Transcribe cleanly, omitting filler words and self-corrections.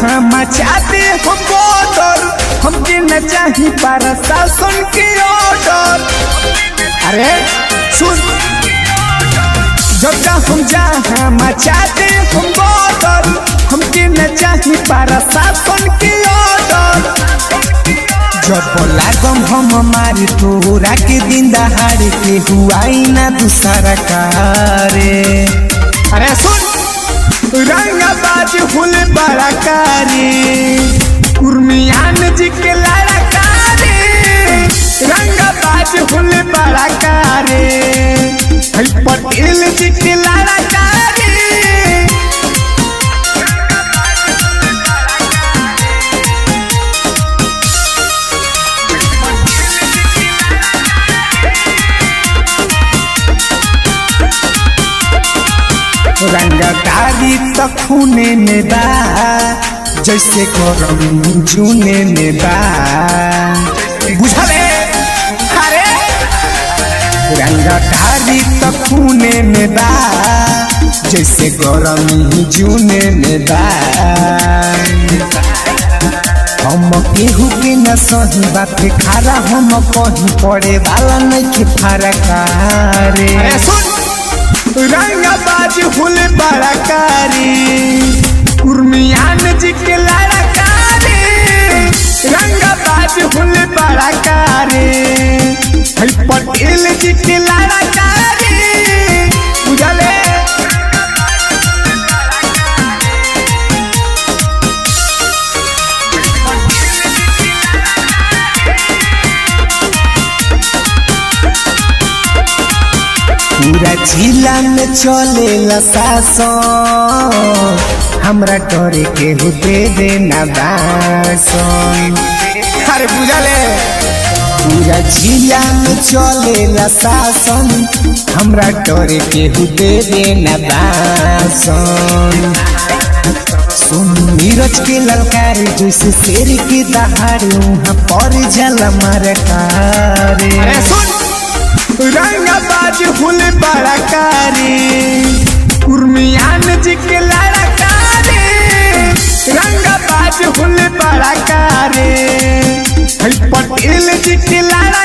जहाँ मचाते हो बॉर्डर, हमके न चाही प्रशासन के ऑर्डर। अरे सुन, जब हम जहाँ मचाते हो बॉर्डर, हमके न चाही प्रशासन के ऑर्डर। जब लागम हम मारे तोरा के दिन दहाड़े के हुआ ना दूसरा कारे। अरे सुन, रंगाबाज हुल बड़ा कारी, उर्मियान जी के लड़ा कारी। रंगाबाज हुल बड़ा कारी, पटेल जी के लड़ा कारी। रंगदारी तो खूने में बा, जैसे करम जूने में बा, बुझले? अरे रंगदारी तो खूने में बा, जैसे गरम जूने में बा। हम केहू के न सही बात खारा, हम कहीं पड़े वाला नहीं फरक रे। रंगाबाज हुल बड़ा कारी, उर्मियान जी के लड़ा कारी। रंगाबाज हुल बड़ा कारी, पटेल जी के लड़ा कारी, बुझले? पूरा जिला में चले शासन, हमरा करे के दे देना बासन। अरे बुझले? पूरा जिला में चले शासन, हमरा करे के दे देना बासन। सुन नीरज के ललकार, जैसे शेर के दहाड़ वहाँ पर जल मार कारी। अरे सुन, रंगाबाज हुल बड़ा कारी, उर्मियान जी के लड़ा कारी। रंगाबाज हुल बड़ा कारी, पटेल जी के लड़ा